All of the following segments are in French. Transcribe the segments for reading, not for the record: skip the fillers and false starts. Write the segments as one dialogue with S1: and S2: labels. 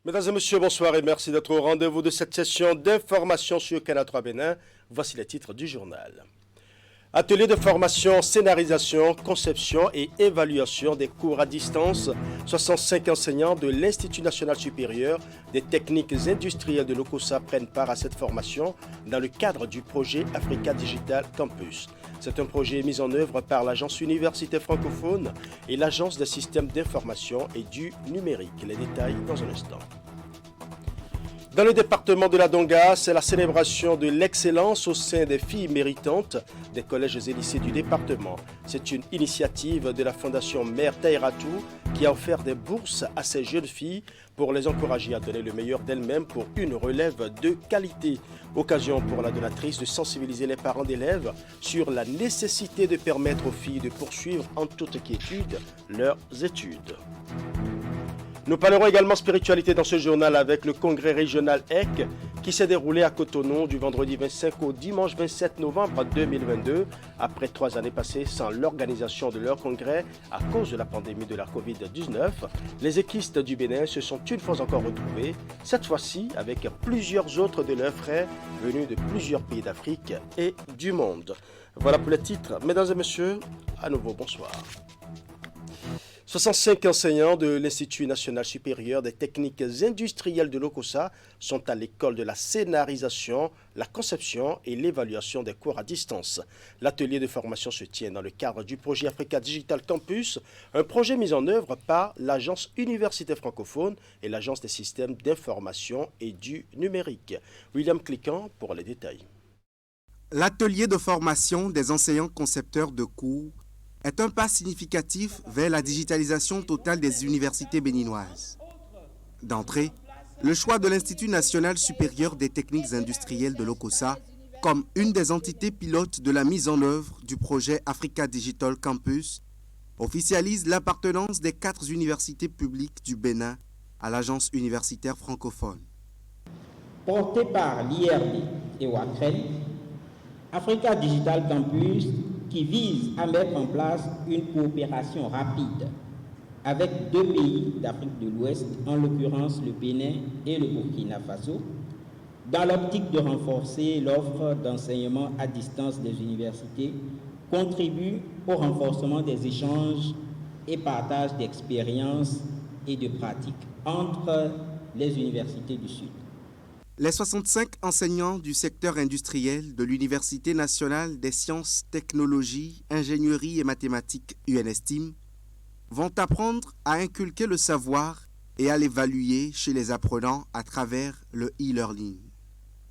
S1: Mesdames et messieurs, bonsoir et merci d'être au rendez-vous de cette session d'information sur Canal 3 Bénin. Voici les titres du journal. Atelier de formation, scénarisation, conception et évaluation des cours à distance. 65 enseignants de l'Institut national supérieur des techniques industrielles de l'OCOSA prennent part à cette formation dans le cadre du projet Africa Digital Campus. C'est un projet mis en œuvre par l'Agence Université francophone et l'Agence des systèmes d'information et du numérique. Les détails dans un instant. Dans le département de la Donga, c'est la célébration de l'excellence au sein des filles méritantes des collèges et lycées du département. C'est une initiative de la Fondation Mère Taïratou qui a offert des bourses à ces jeunes filles pour les encourager à donner le meilleur d'elles-mêmes pour une relève de qualité. Occasion pour la donatrice de sensibiliser les parents d'élèves sur la nécessité de permettre aux filles de poursuivre en toute quiétude leurs études. Nous parlerons également spiritualité dans ce journal avec le congrès régional EC qui s'est déroulé à Cotonou du vendredi 25 au dimanche 27 novembre 2022, après 3 années passées sans l'organisation de leur congrès à cause de la pandémie de la Covid-19. Les équistes du Bénin se sont une fois encore retrouvés, cette fois-ci avec plusieurs autres de leurs frères venus de plusieurs pays d'Afrique et du monde. Voilà pour les titres. Mesdames et messieurs, à nouveau bonsoir. 65 enseignants de l'Institut national supérieur des techniques industrielles de l'OCOSA sont à l'école de la scénarisation, la conception et l'évaluation des cours à distance. L'atelier de formation se tient dans le cadre du projet Africa Digital Campus, un projet mis en œuvre par l'Agence Université francophone et l'Agence des systèmes d'information et du numérique. William Cliquant pour les détails.
S2: L'atelier de formation des enseignants concepteurs de cours est un pas significatif vers la digitalisation totale des universités béninoises. D'entrée, le choix de l'Institut national supérieur des techniques industrielles de l'OCOSA comme une des entités pilotes de la mise en œuvre du projet Africa Digital Campus officialise l'appartenance des 4 universités publiques du Bénin à l'agence universitaire francophone.
S3: Porté par l'IRD et WACREN, Africa Digital Campus qui vise à mettre en place une coopération rapide avec 2 pays d'Afrique de l'Ouest, en l'occurrence le Bénin et le Burkina Faso, dans l'optique de renforcer l'offre d'enseignement à distance des universités, contribue au renforcement des échanges et partage d'expériences et de pratiques entre les universités du Sud.
S2: Les 65 enseignants du secteur industriel de l'Université nationale des sciences, technologies, ingénierie et mathématiques UNESTIM vont apprendre à inculquer le savoir et à l'évaluer chez les apprenants à travers le e-learning.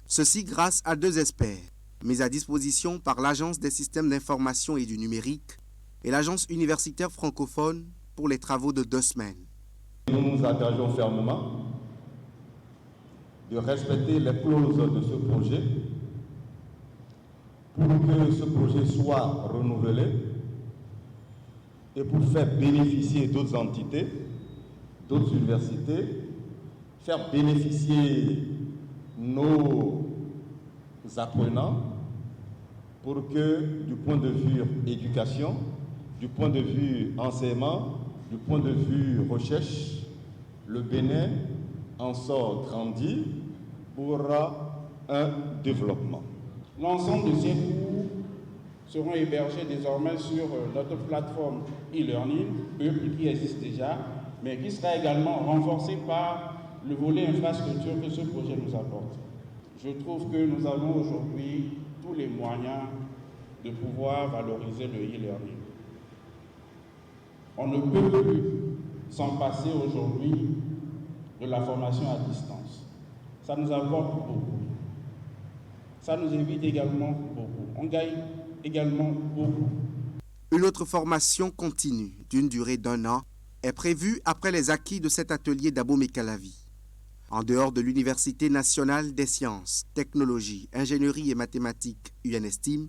S2: Ceci grâce à 2 experts mis à disposition par l'Agence des systèmes d'information et du numérique et l'Agence universitaire francophone pour les travaux de 2 semaines.
S4: Nous nous engageons fermement de respecter les clauses de ce projet pour que ce projet soit renouvelé et pour faire bénéficier d'autres entités, d'autres universités, faire bénéficier nos apprenants pour que du point de vue éducation, du point de vue enseignement, du point de vue recherche, le Bénin en sort grandi pour un développement.
S5: L'ensemble de ces cours seront hébergés désormais sur notre plateforme e-learning, qui existe déjà, mais qui sera également renforcée par le volet infrastructure que ce projet nous apporte. Je trouve que nous avons aujourd'hui tous les moyens de pouvoir valoriser le e-learning. On ne peut plus s'en passer aujourd'hui de la formation à distance. Ça nous apporte beaucoup. Ça nous évite également beaucoup. On gagne également beaucoup.
S2: Une autre formation continue d'une durée d'1 an est prévue après les acquis de cet atelier d'Abomey-Calavi. En dehors de l'Université nationale des sciences, technologies, ingénierie et mathématiques UNESTIM,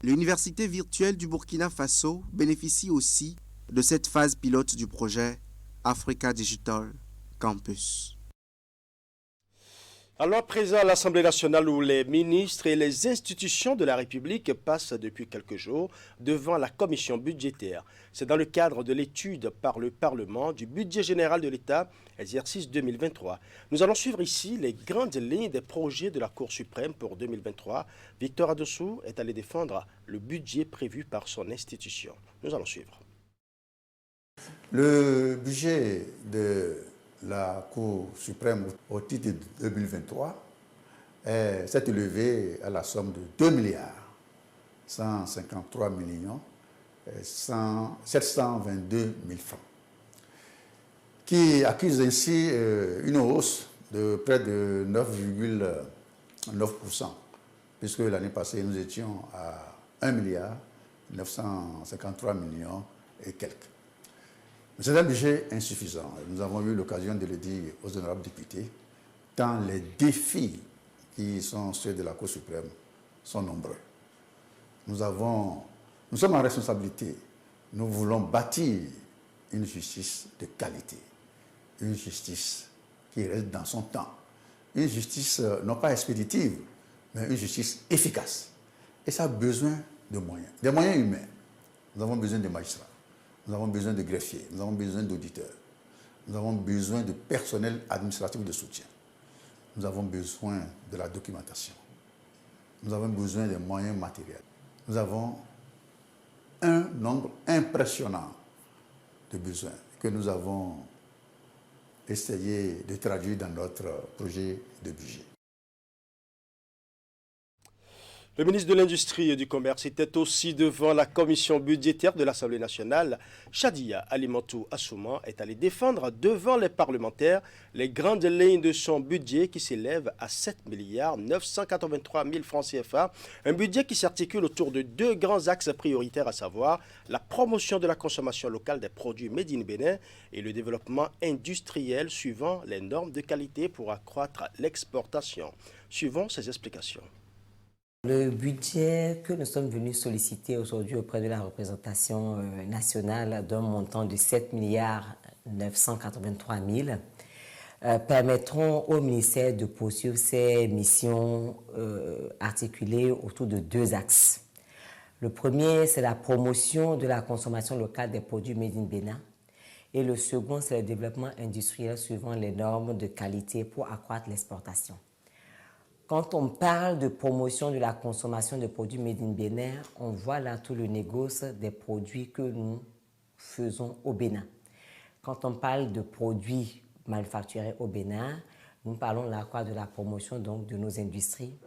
S2: l'Université virtuelle du Burkina Faso bénéficie aussi de cette phase pilote du projet Africa Digital Campus.
S1: Alors, présent à l'Assemblée nationale où les ministres et les institutions de la République passent depuis quelques jours devant la commission budgétaire. C'est dans le cadre de l'étude par le Parlement du budget général de l'État, exercice 2023. Nous allons suivre ici les grandes lignes des projets de la Cour suprême pour 2023. Victor Adossou est allé défendre le budget prévu par son institution. Nous allons suivre.
S6: Le budget de la Cour suprême au titre de 2023 s'est élevé à la somme de 2 milliards 153 millions 722 000 francs, qui accuse ainsi une hausse de près de 9,9%, puisque l'année passée nous étions à 1 milliard 953 millions et quelques. C'est un budget insuffisant. Nous avons eu l'occasion de le dire aux honorables députés, tant les défis qui sont ceux de la Cour suprême sont nombreux. Nous sommes en responsabilité. Nous voulons bâtir une justice de qualité, une justice qui reste dans son temps, une justice non pas expéditive, mais une justice efficace. Et ça a besoin de moyens, des moyens humains. Nous avons besoin de magistrats. Nous avons besoin de greffiers, nous avons besoin d'auditeurs, nous avons besoin de personnel administratif de soutien, nous avons besoin de la documentation, nous avons besoin des moyens matériels. Nous avons un nombre impressionnant de besoins que nous avons essayé de traduire dans notre projet de budget.
S1: Le ministre de l'Industrie et du Commerce était aussi devant la commission budgétaire de l'Assemblée nationale. Shadia Alimantou Assouman est allé défendre devant les parlementaires les grandes lignes de son budget qui s'élève à 7 milliards 983 000 francs CFA. Un budget qui s'articule autour de deux grands axes prioritaires, à savoir la promotion de la consommation locale des produits Made in Bénin et le développement industriel suivant les normes de qualité pour accroître l'exportation. Suivons ces explications.
S7: Le budget que nous sommes venus solliciter aujourd'hui auprès de la représentation nationale d'un montant de 7 milliards 983 000 permettront au ministère de poursuivre ses missions articulées autour de deux axes. Le premier, c'est la promotion de la consommation locale des produits Made in Bénin. Et le second, c'est le développement industriel suivant les normes de qualité pour accroître l'exportation. Quand on parle de promotion de la consommation de produits Made in Bénin, on voit là tout le négoce des produits que nous faisons au Bénin. Quand on parle de produits manufacturés au Bénin, nous parlons là quoi de la promotion donc de nos industries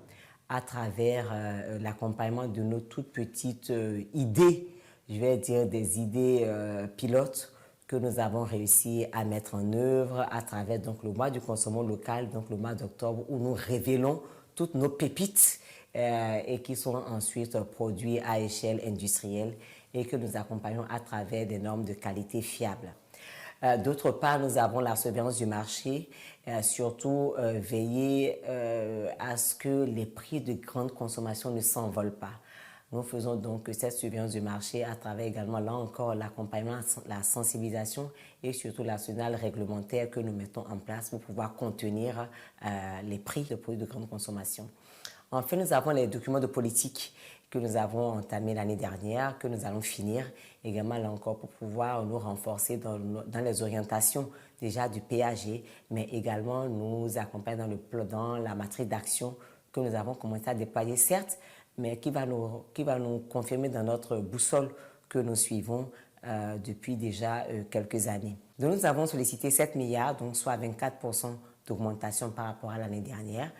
S7: à travers l'accompagnement de nos toutes petites idées, je vais dire des idées pilotes que nous avons réussi à mettre en œuvre à travers donc, le mois du consommant local, donc le mois d'octobre, où nous révélons toutes nos pépites et qui sont ensuite produits à échelle industrielle et que nous accompagnons à travers des normes de qualité fiables. D'autre part, nous avons la surveillance du marché, surtout veiller à ce que les prix de grande consommation ne s'envolent pas. Nous faisons donc cette surveillance du marché à travers également, là encore, l'accompagnement, la sensibilisation et surtout l'arsenal réglementaire que nous mettons en place pour pouvoir contenir les prix de produits de grande consommation. Enfin, nous avons les documents de politique que nous avons entamés l'année dernière, que nous allons finir également, là encore, pour pouvoir nous renforcer dans les orientations déjà du PAG, mais également nous accompagner dans la matrice d'action que nous avons commencé à déployer, certes, mais qui va nous confirmer dans notre boussole que nous suivons depuis déjà quelques années. Donc nous avons sollicité 7 milliards, donc soit 24% d'augmentation par rapport à l'année dernière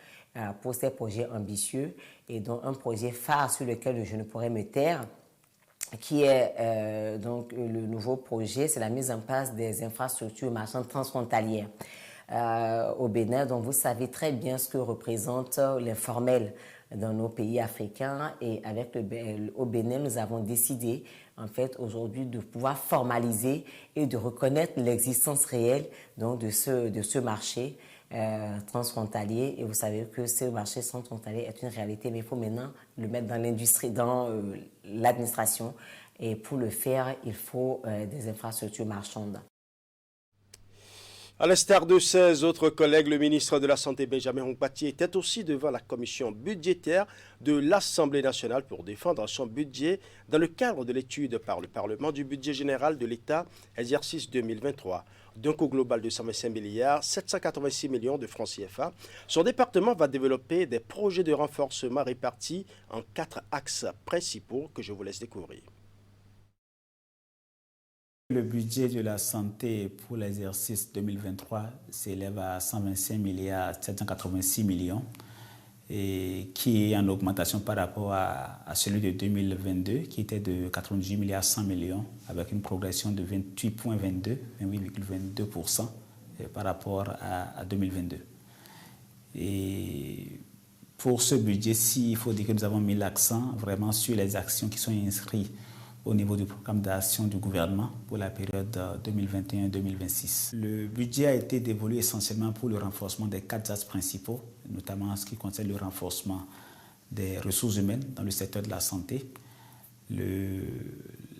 S7: pour ces projets ambitieux et donc un projet phare sur lequel je ne pourrais me taire, qui est donc le nouveau projet, c'est la mise en place des infrastructures marchandes transfrontalières au Bénin. Donc vous savez très bien ce que représente l'informel dans nos pays africains et avec au Bénin, nous avons décidé en fait aujourd'hui de pouvoir formaliser et de reconnaître l'existence réelle donc de ce marché transfrontalier. Et vous savez que ce marché transfrontalier est une réalité, mais il faut maintenant le mettre dans l'industrie, dans l'administration. Et pour le faire, il faut des infrastructures marchandes.
S1: À l'instar de ses autres collègues, le ministre de la Santé Benjamin Hunkpati était aussi devant la commission budgétaire de l'Assemblée nationale pour défendre son budget dans le cadre de l'étude par le Parlement du budget général de l'État, exercice 2023. D'un coût global de 125 milliards 786 millions de francs CFA, son département va développer des projets de renforcement répartis en 4 axes principaux que je vous laisse découvrir.
S8: Le budget de la santé pour l'exercice 2023 s'élève à 125 milliards 786 millions, et qui est en augmentation par rapport à celui de 2022 qui était de 98 milliards 100 millions avec une progression de 28,22% par rapport à 2022. Et pour ce budget-ci, il faut dire que nous avons mis l'accent vraiment sur les actions qui sont inscrites au niveau du programme d'action du gouvernement pour la période 2021-2026. Le budget a été dévolu essentiellement pour le renforcement des 4 axes principaux, notamment en ce qui concerne le renforcement des ressources humaines dans le secteur de la santé,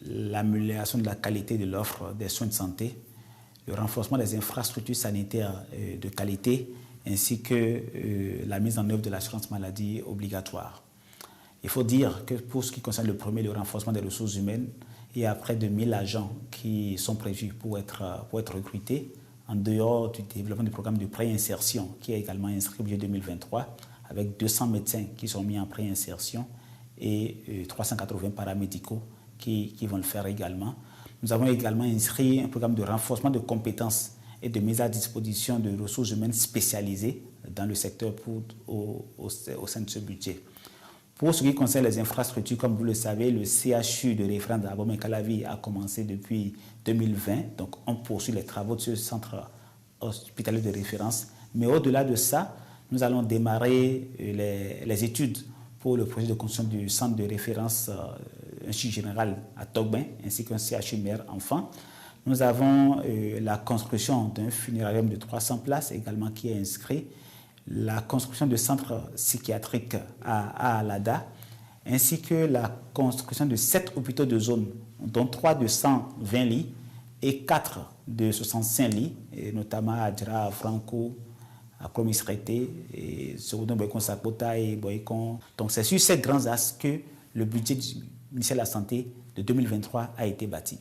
S8: l'amélioration de la qualité de l'offre des soins de santé, le renforcement des infrastructures sanitaires de qualité, ainsi que la mise en œuvre de l'assurance maladie obligatoire. Il faut dire que pour ce qui concerne le premier, le renforcement des ressources humaines, il y a près de 1000 agents qui sont prévus pour être recrutés, en dehors du développement du programme de préinsertion qui est également inscrit au budget 2023, avec 200 médecins qui sont mis en préinsertion et 380 paramédicaux qui vont le faire également. Nous avons également inscrit un programme de renforcement de compétences et de mise à disposition de ressources humaines spécialisées dans le secteur au sein de ce budget. Pour ce qui concerne les infrastructures, comme vous le savez, le CHU de référence d'Abomey-Calavi a commencé depuis 2020. Donc, on poursuit les travaux de ce centre hospitalier de référence. Mais au-delà de ça, nous allons démarrer les études pour le projet de construction du centre de référence Institut général à Togbin, ainsi qu'un CHU mère-enfant. Nous avons la construction d'un funérarium de 300 places également qui est inscrit, la construction de centres psychiatriques à Alada, ainsi que la construction de 7 hôpitaux de zone, dont 3 de 120 lits et 4 de 65 lits, et notamment à Djara, à Franco, à Komisrete, et Segoudon, Boycon, Sakota et Boycon. Donc c'est sur ces grands axes que le budget du ministère de la Santé de 2023 a été bâti.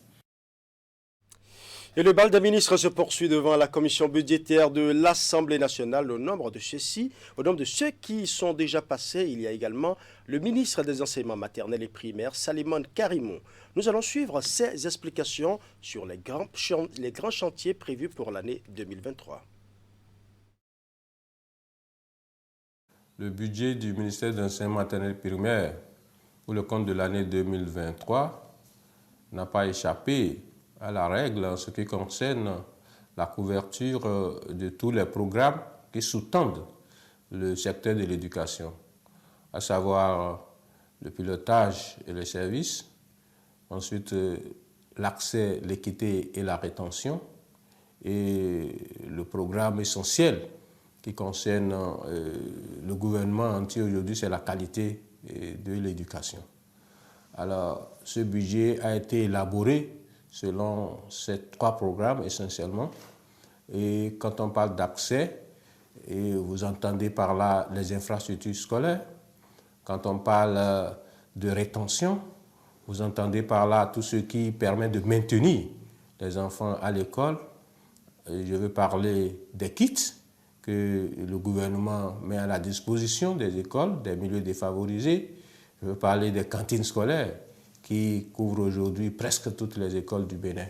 S1: Et le bal des ministres se poursuit devant la commission budgétaire de l'Assemblée nationale. Au nombre de ceux qui sont déjà passés, il y a également le ministre des Enseignements maternels et primaires, Salimane Karimou. Nous allons suivre ses explications sur les grands chantiers prévus pour l'année 2023.
S9: Le budget du ministère des Enseignements maternels et primaires pour le compte de l'année 2023 n'a pas échappé à la règle en ce qui concerne la couverture de tous les programmes qui sous-tendent le secteur de l'éducation, à savoir le pilotage et les services, ensuite l'accès, l'équité et la rétention, et le programme essentiel qui concerne le gouvernement entier aujourd'hui, c'est la qualité de l'éducation. Alors, ce budget a été élaboré selon ces 3 programmes essentiellement. Et quand on parle d'accès, et vous entendez par là les infrastructures scolaires. Quand on parle de rétention, vous entendez par là tout ce qui permet de maintenir les enfants à l'école. Je veux parler des kits que le gouvernement met à la disposition des écoles, des milieux défavorisés. Je veux parler des cantines scolaires qui couvrent aujourd'hui presque toutes les écoles du Bénin.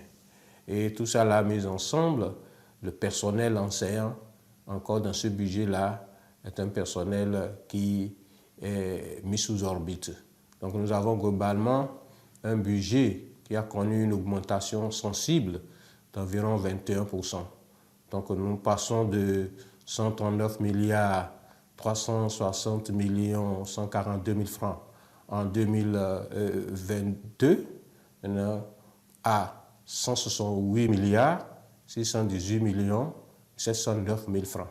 S9: Et tout ça là mis ensemble, le personnel enseignant, encore dans ce budget-là, est un personnel qui est mis sous orbite. Donc nous avons globalement un budget qui a connu une augmentation sensible d'environ 21%. Donc nous passons de 139 milliards 360 millions 142 000 francs en 2022 à 168 milliards 618 millions 709 000 francs.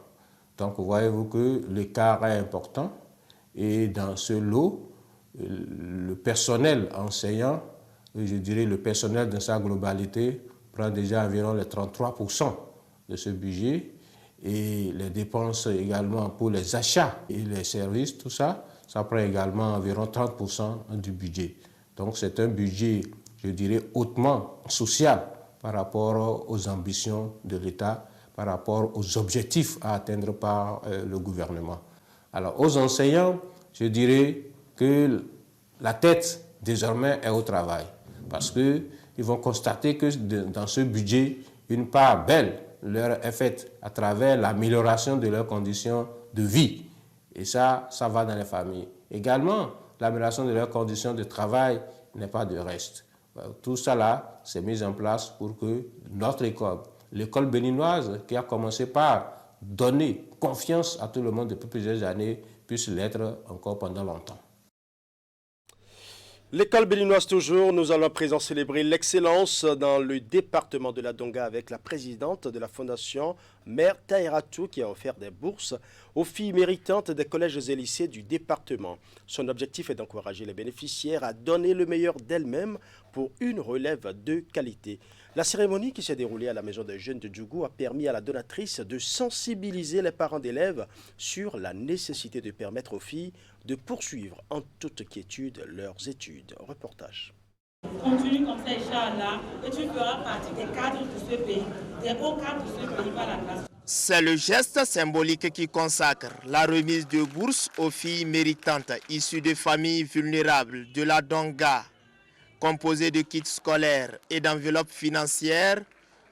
S9: Donc voyez-vous que l'écart est important et dans ce lot, le personnel enseignant, je dirais le personnel dans sa globalité, prend déjà environ les 33% de ce budget et les dépenses également pour les achats et les services, tout ça, ça prend également environ 30% du budget. Donc c'est un budget, je dirais, hautement social par rapport aux ambitions de l'État, par rapport aux objectifs à atteindre par le gouvernement. Alors aux enseignants, je dirais que la tête désormais est au travail parce qu'ils vont constater que dans ce budget, une part belle leur est faite à travers l'amélioration de leurs conditions de vie. Et ça va dans les familles. Également, l'amélioration de leurs conditions de travail n'est pas de reste. Tout ça là, c'est mis en place pour que notre école, l'école béninoise, qui a commencé par donner confiance à tout le monde depuis plusieurs années, puisse l'être encore pendant longtemps.
S1: L'école béninoise toujours, nous allons à présent célébrer l'excellence dans le département de la Donga avec la présidente de la fondation Mère Tahiratou qui a offert des bourses aux filles méritantes des collèges et lycées du département. Son objectif est d'encourager les bénéficiaires à donner le meilleur d'elles-mêmes pour une relève de qualité. La cérémonie qui s'est déroulée à la maison des jeunes de Djougou a permis à la donatrice de sensibiliser les parents d'élèves sur la nécessité de permettre aux filles de poursuivre en toute quiétude leurs études. Reportage.
S10: Continue comme ça, Inch'Allah, et tu feras partie des cadres de ce pays, des hauts cadres de ce pays par la classe.
S11: C'est le geste symbolique qui consacre la remise de bourses aux filles méritantes issues de familles vulnérables de la Donga. Composé de kits scolaires et d'enveloppes financières,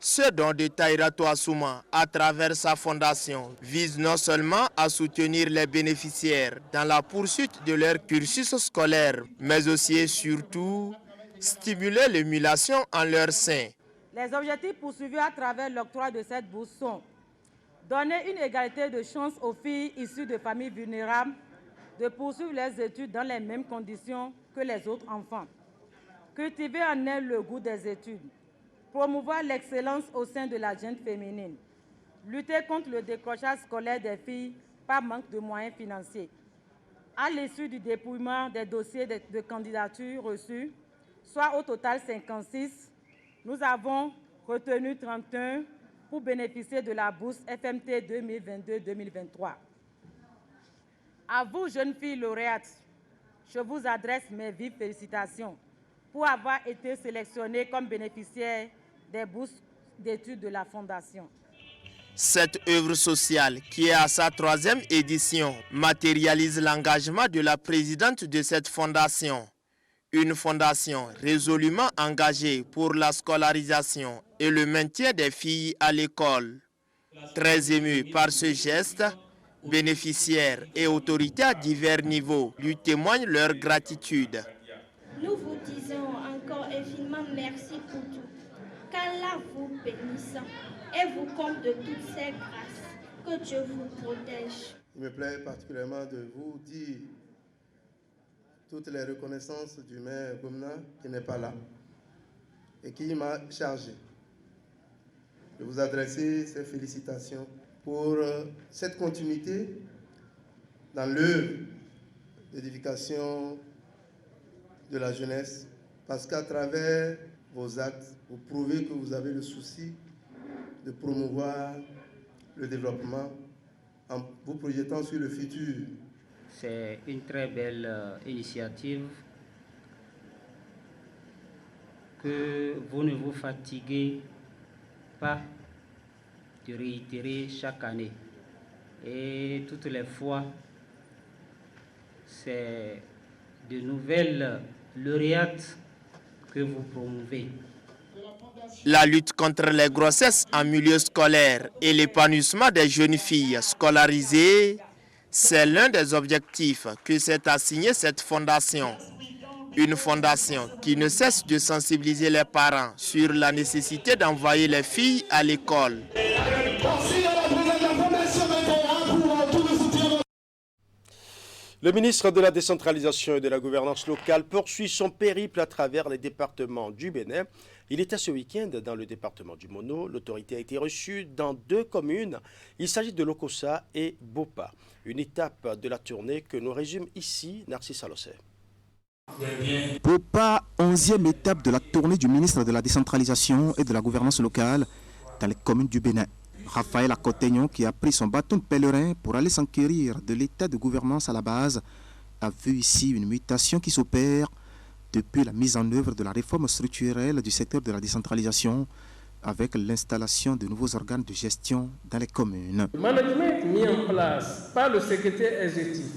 S11: ce don de Tahiratou Assouma, à travers sa fondation, vise non seulement à soutenir les bénéficiaires dans la poursuite de leur cursus scolaire, mais aussi et surtout stimuler l'émulation en leur sein.
S10: Les objectifs poursuivis à travers l'octroi de cette bourse sont donner une égalité de chance aux filles issues de familles vulnérables de poursuivre leurs études dans les mêmes conditions que les autres enfants. Cultiver en elles le goût des études, promouvoir l'excellence au sein de la jeune féminine, lutter contre le décrochage scolaire des filles par manque de moyens financiers. À l'issue du dépouillement des dossiers de candidature reçus, soit au total 56, nous avons retenu 31 pour bénéficier de la bourse FMT 2022-2023. À vous, jeunes filles lauréates, je vous adresse mes vives félicitations pour avoir été sélectionnées comme bénéficiaires des bourses d'études de la Fondation.
S11: Cette œuvre sociale, qui est à sa 3e édition, matérialise l'engagement de la présidente de cette fondation. Une fondation résolument engagée pour la scolarisation et le maintien des filles à l'école. Très émue par ce geste, bénéficiaires et autorités à divers niveaux lui témoignent leur gratitude.
S12: Nous vous disons encore infiniment merci pour tout. Qu'Allah vous bénisse et vous comble de toutes ces grâces. Que Dieu vous protège.
S13: Il me plaît particulièrement de vous dire toutes les reconnaissances du maire Gomna qui n'est pas là et qui m'a chargé de vous adresser ces félicitations pour cette continuité dans l'œuvre d'édification de la jeunesse, parce qu'à travers vos actes, vous prouvez que vous avez le souci de promouvoir le développement en vous projetant sur le futur.
S14: C'est une très belle initiative que vous ne vous fatiguez pas de réitérer chaque année. Et toutes les fois, c'est de nouvelles lauréates que vous promouvez.
S11: La lutte contre les grossesses en milieu scolaire et l'épanouissement des jeunes filles scolarisées, c'est l'un des objectifs que s'est assigné cette fondation. Une fondation qui ne cesse de sensibiliser les parents sur la nécessité d'envoyer les filles à l'école.
S1: Le ministre de la décentralisation et de la gouvernance locale poursuit son périple à travers les départements du Bénin. Il était ce week-end dans le département du Mono. L'autorité a été reçue dans 2 communes. Il s'agit de Lokossa et Bopa. Une étape de la tournée que nous résume ici Narcisse Alossé.
S2: Bopa, 11e étape de la tournée du ministre de la décentralisation et de la gouvernance locale dans les communes du Bénin. Raphaël Akotegnon, qui a pris son bâton de pèlerin pour aller s'enquérir de l'état de gouvernance à la base, a vu ici une mutation qui s'opère depuis la mise en œuvre de la réforme structurelle du secteur de la décentralisation avec l'installation de nouveaux organes de gestion dans les communes.
S15: Le management mis en place par le secrétaire exécutif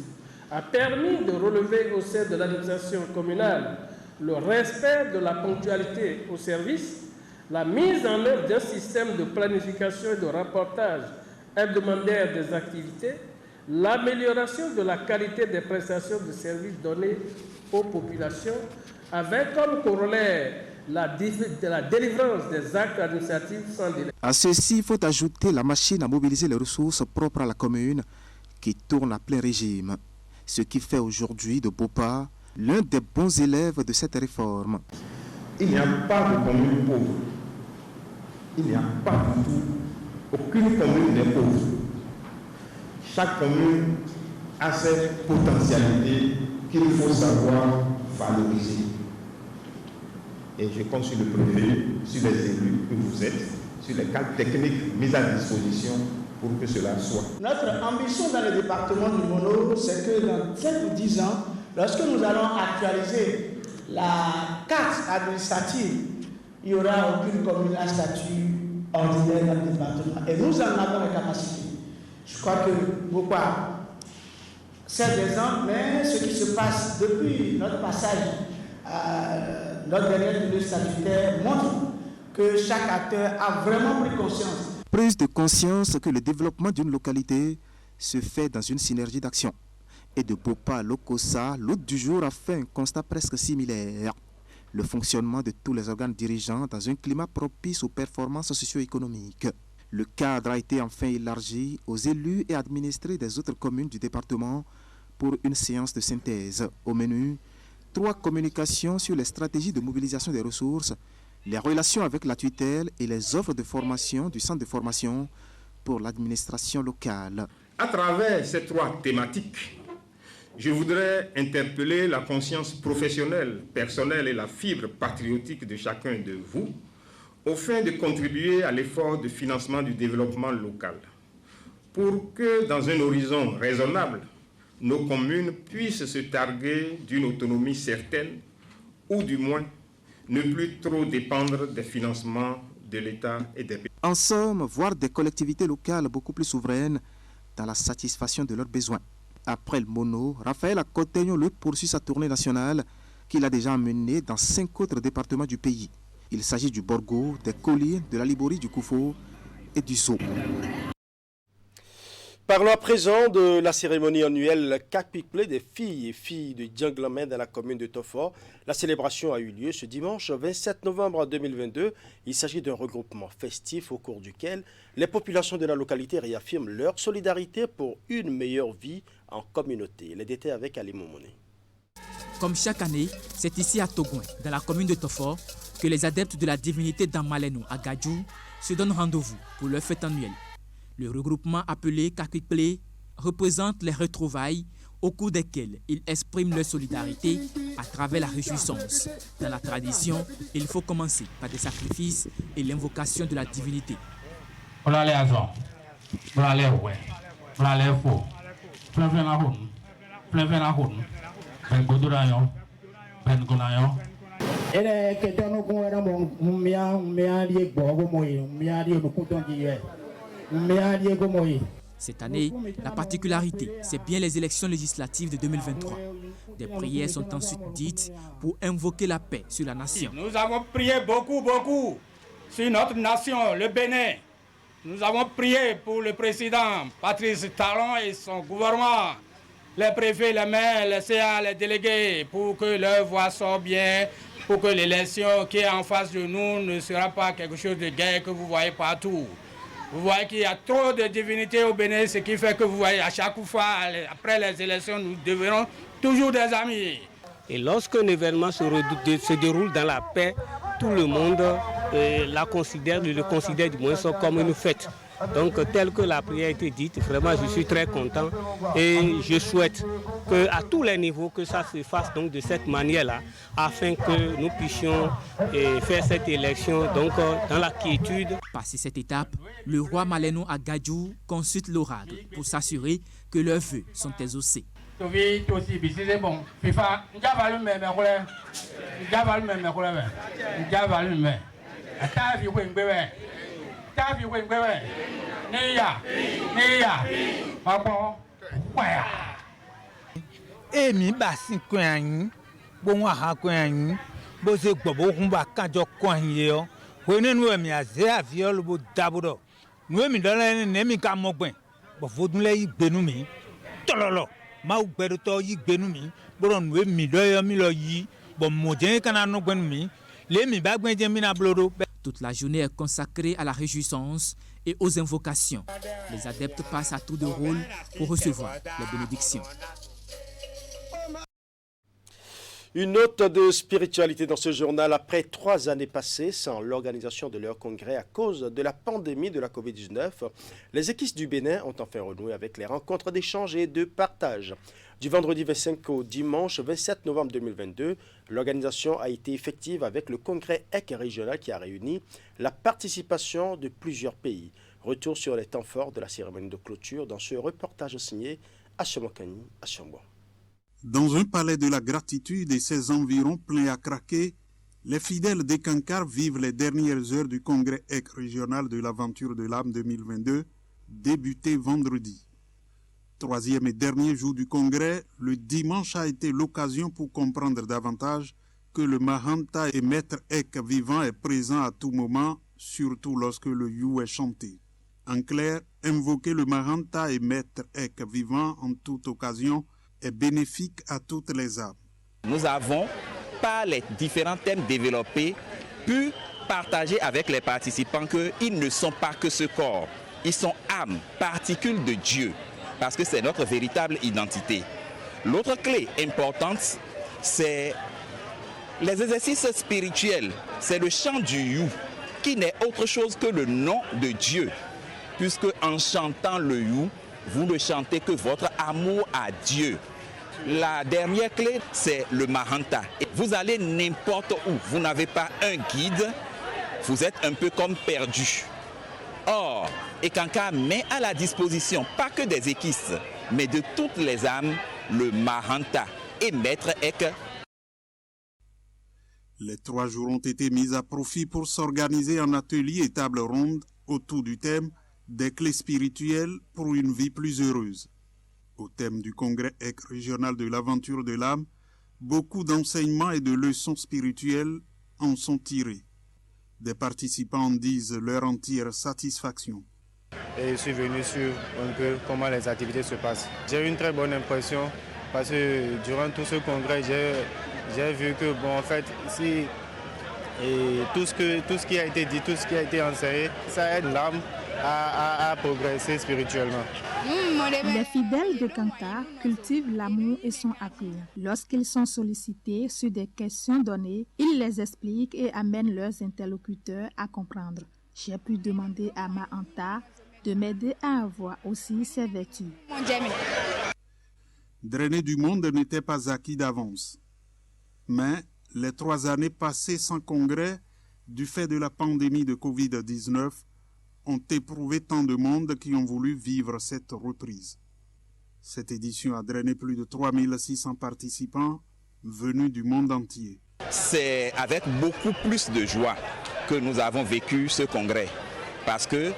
S15: a permis de relever au sein de l'administration communale le respect de la ponctualité au service, la mise en œuvre d'un système de planification et de rapportage hebdomadaire des activités, l'amélioration de la qualité des prestations de services donnés aux populations, avec comme corollaire la délivrance des actes administratifs sans délai.
S2: À ceci, il faut ajouter la machine à mobiliser les ressources propres à la commune qui tourne à plein régime, ce qui fait aujourd'hui de Bopa l'un des bons élèves de cette réforme.
S16: Il n'y a pas de commune pauvre. Il n'y a pas du tout, aucune commune n'est pauvre. Chaque commune a ses potentialités qu'il faut savoir valoriser. Et je compte sur le préfet, sur les élus que vous êtes, sur les cadres techniques mis à disposition pour que cela soit.
S17: Notre ambition dans le département du Mono, c'est que dans 5 ou 10 ans, lorsque nous allons actualiser la carte administrative, il n'y aura aucune commune à statut ordinaire dans le département. Et nous en avons la capacité. Je crois que Bopa, c'est des ans, mais ce qui se passe depuis notre passage à notre dernière tournée statutaire montre que chaque acteur a vraiment pris conscience.
S2: Prise de conscience que le développement d'une localité se fait dans une synergie d'action. Et de Bopa à Lokossa, l'hôte du jour a fait un constat presque similaire. Le fonctionnement de tous les organes dirigeants dans un climat propice aux performances socio-économiques. Le cadre a été enfin élargi aux élus et administrés des autres communes du département pour une séance de synthèse. Au menu, 3 communications sur les stratégies de mobilisation des ressources, les relations avec la tutelle et les offres de formation du centre de formation pour l'administration locale.
S16: À travers ces 3 thématiques, je voudrais interpeller la conscience professionnelle, personnelle et la fibre patriotique de chacun de vous au fin de contribuer à l'effort de financement du développement local pour que, dans un horizon raisonnable, nos communes puissent se targuer d'une autonomie certaine ou du moins ne plus trop dépendre des financements de l'État et des pays.
S2: En somme, voir des collectivités locales beaucoup plus souveraines dans la satisfaction de leurs besoins. Après le Mono, Raphaël Akotegnon lui poursuit sa tournée nationale qu'il a déjà menée dans 5 autres départements du pays. Il s'agit du Borgo, des collines, de la Liborie, du Koufo et du Zo.
S1: Parlons à présent de la cérémonie annuelle Kakpikple des filles et filles de Dianglamé dans la commune de Tofo. La célébration a eu lieu ce dimanche 27 novembre 2022. Il s'agit d'un regroupement festif au cours duquel les populations de la localité réaffirment leur solidarité pour une meilleure vie en communauté. Les détails avec Ali Momone.
S18: Comme chaque année, c'est ici à Togouin, dans la commune de Tofo, que les adeptes de la divinité d'Amaleno à Gadjou se donnent rendez-vous pour leur fête annuelle. Le regroupement appelé Kakpikple représente les retrouvailles au cours desquelles ils expriment leur solidarité à travers la réjouissance. Dans la tradition, il faut commencer par des sacrifices et l'invocation de la divinité. Cette année, la particularité, c'est bien les élections législatives de 2023. Des prières sont ensuite dites pour invoquer la paix sur la nation.
S19: Nous avons prié beaucoup sur notre nation, le Bénin. Nous avons prié pour le président Patrice Talon et son gouvernement, les préfets, les maires, les CA, les délégués, pour que leur voix sorte bien, pour que l'élection qui est en face de nous ne sera pas quelque chose de guerre que vous voyez partout. Vous voyez qu'il y a trop de divinités au Bénin, ce qui fait que vous voyez à chaque fois, après les élections, nous devenons toujours des amis.
S14: Et lorsque un événement se déroule dans la paix, tout le monde le considère du moins comme une fête. Donc, tel que la prière a été dite, vraiment, je suis très content et je souhaite qu'à tous les niveaux, que ça se fasse donc de cette manière-là, afin que nous puissions faire cette élection donc, dans la quiétude.
S18: Passé cette étape, le roi Maleno à Gadjou consulte l'oracle pour s'assurer que leurs vœux sont exaucés.
S20: Emi basi kwenyi bon aha kwenyi boze gbobo humba kanjo kwenyi yo wene nu emi aze aviol bo dabudo nu emi dole ne mi ka mogben bo vodunle igbenu mi tololo ma ugbedo to igbenu mi bo nu emi do yo mi lo yi bo mojen kana no gbenu mi le mi ba gbenje mi na blodo.
S18: Toute la journée est consacrée à la réjouissance et aux invocations. Les adeptes passent à tour de rôle pour recevoir les bénédictions.
S1: Une note de spiritualité dans ce journal. Après 3 années passées sans l'organisation de leur congrès à cause de la pandémie de la Covid-19, les équipes du Bénin ont enfin renoué avec les rencontres d'échange et de partage. Du vendredi 25 au dimanche 27 novembre 2022, l'organisation a été effective avec le congrès EC régional qui a réuni la participation de plusieurs pays. Retour sur les temps forts de la cérémonie de clôture dans ce reportage signé Achemokani Achembo.
S21: Dans un palais de la gratitude et ses environs pleins à craquer, les fidèles d'Ekankar vivent les dernières heures du congrès EC régional de l'aventure de l'âme 2022, débuté vendredi. 3e et dernier jour du congrès, le dimanche a été l'occasion pour comprendre davantage que le Mahanta et Maître Ek vivant est présent à tout moment, surtout lorsque le You est chanté. En clair, invoquer le Mahanta et Maître Ek vivant en toute occasion est bénéfique à toutes les âmes.
S22: Nous avons, par les différents thèmes développés, pu partager avec les participants qu'ils ne sont pas que ce corps. Ils sont âmes, particules de Dieu, parce que c'est notre véritable identité. L'autre clé importante, c'est les exercices spirituels. C'est le chant du You, qui n'est autre chose que le nom de Dieu, puisque en chantant le You, vous ne chantez que votre amour à Dieu. La dernière clé, c'est le Mahanta. Vous allez n'importe où, vous n'avez pas un guide, vous êtes un peu comme perdu. Or, Ekankar met à la disposition, pas que des équisses, mais de toutes les âmes, le Mahanta et Maître Ek.
S21: Les 3 jours ont été mis à profit pour s'organiser en ateliers et tables rondes autour du thème des clés spirituelles pour une vie plus heureuse. Au thème du congrès EC régional de l'aventure de l'âme, beaucoup d'enseignements et de leçons spirituelles en sont tirés. Des participants en disent leur entière satisfaction.
S23: Et je suis venu sur un peu comment les activités se passent. J'ai eu une très bonne impression parce que durant tout ce congrès, j'ai vu que en fait, si et tout ce qui a été dit, tout ce qui a été enseigné, ça aide l'âme à progresser spirituellement.
S24: Les fidèles de Kankar cultivent l'amour et sont appelés. Lorsqu'ils sont sollicités sur des questions données, ils les expliquent et amènent leurs interlocuteurs à comprendre. J'ai pu demander à Mahanta de m'aider à avoir aussi ses vertus.
S21: Drainer du monde n'était pas acquis d'avance. Mais les 3 années passées sans congrès, du fait de la pandémie de Covid-19, ont éprouvé tant de monde qui ont voulu vivre cette reprise. Cette édition a drainé plus de 3600 participants venus du monde entier.
S22: C'est avec beaucoup plus de joie que nous avons vécu ce congrès. Parce que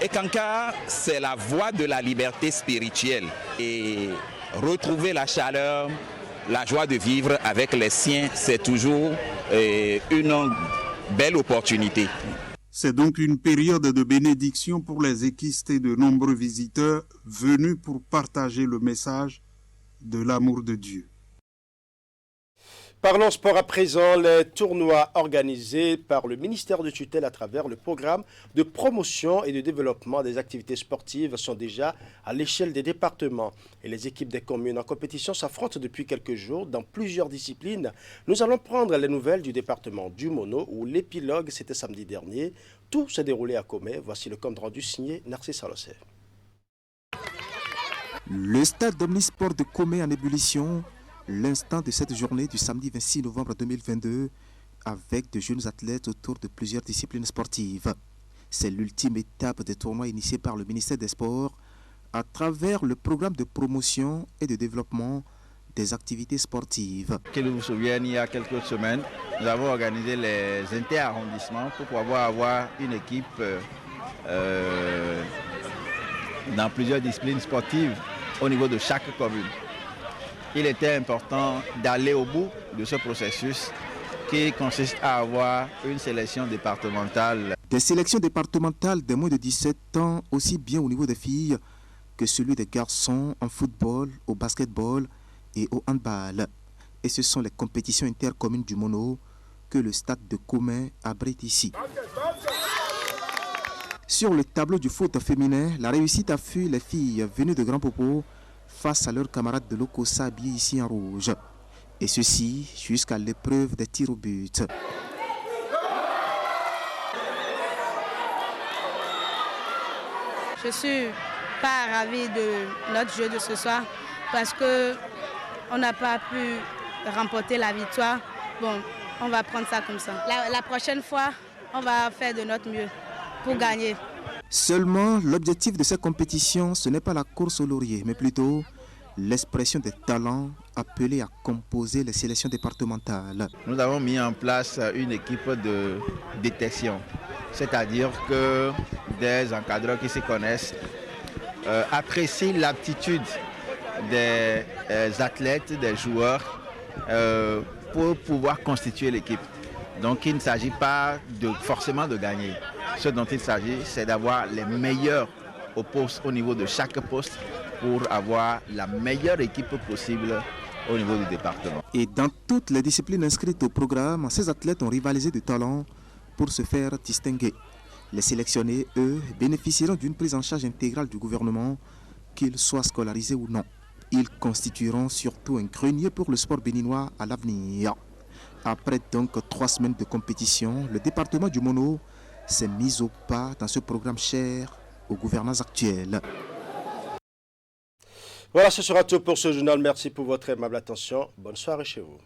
S22: Ekankar, c'est la voie de la liberté spirituelle. Et retrouver la chaleur, la joie de vivre avec les siens, c'est toujours une belle opportunité.
S21: C'est donc une période de bénédiction pour les équistes et de nombreux visiteurs venus pour partager le message de l'amour de Dieu.
S1: Parlons sport à présent. Les tournois organisés par le ministère de tutelle à travers le programme de promotion et de développement des activités sportives sont déjà à l'échelle des départements. Et les équipes des communes en compétition s'affrontent depuis quelques jours dans plusieurs disciplines. Nous allons prendre les nouvelles du département du Mono où l'épilogue c'était samedi dernier. Tout s'est déroulé à Comé. Voici le compte rendu signé Narcisse Alossé.
S2: Le stade d'Omnisport de Comé en ébullition. L'instant de cette journée du samedi 26 novembre 2022 avec de jeunes athlètes autour de plusieurs disciplines sportives. C'est l'ultime étape des tournois initiés par le ministère des Sports à travers le programme de promotion et de développement des activités sportives.
S3: Que vous vous souvenez, il y a quelques semaines, nous avons organisé les inter-arrondissements pour pouvoir avoir une équipe dans plusieurs disciplines sportives au niveau de chaque commune. Il était important d'aller au bout de ce processus qui consiste à avoir une sélection départementale.
S2: Des sélections départementales des moins de 17 ans, aussi bien au niveau des filles que celui des garçons en football, au basketball et au handball. Et ce sont les compétitions intercommunes du Mono que le stade de Comé abrite ici. Sur le tableau du foot féminin, la réussite a fui les filles venues de Grand Popo face à leurs camarades de l'Okosa habillés ici en rouge. Et ceci jusqu'à l'épreuve des tirs au but.
S4: Je suis pas ravie de notre jeu de ce soir parce qu'on n'a pas pu remporter la victoire. Bon, on va prendre ça comme ça. La prochaine fois, on va faire de notre mieux pour gagner.
S2: Seulement, l'objectif de cette compétition, ce n'est pas la course au laurier, mais plutôt l'expression des talents appelés à composer les sélections départementales.
S3: Nous avons mis en place une équipe de détection, c'est-à-dire que des encadreurs qui se connaissent apprécient l'aptitude des athlètes, des joueurs pour pouvoir constituer l'équipe. Donc il ne s'agit pas forcément de gagner. Ce dont il s'agit, c'est d'avoir les meilleurs au poste, au niveau de chaque poste pour avoir la meilleure équipe possible au niveau du département.
S2: Et dans toutes les disciplines inscrites au programme, ces athlètes ont rivalisé de talent pour se faire distinguer. Les sélectionnés, eux, bénéficieront d'une prise en charge intégrale du gouvernement, qu'ils soient scolarisés ou non. Ils constitueront surtout un grenier pour le sport béninois à l'avenir. Après donc 3 semaines de compétition, le département du Mono s'est mis au pas dans ce programme cher aux gouvernants actuels.
S1: Voilà, ce sera tout pour ce journal. Merci pour votre aimable attention. Bonne soirée chez vous.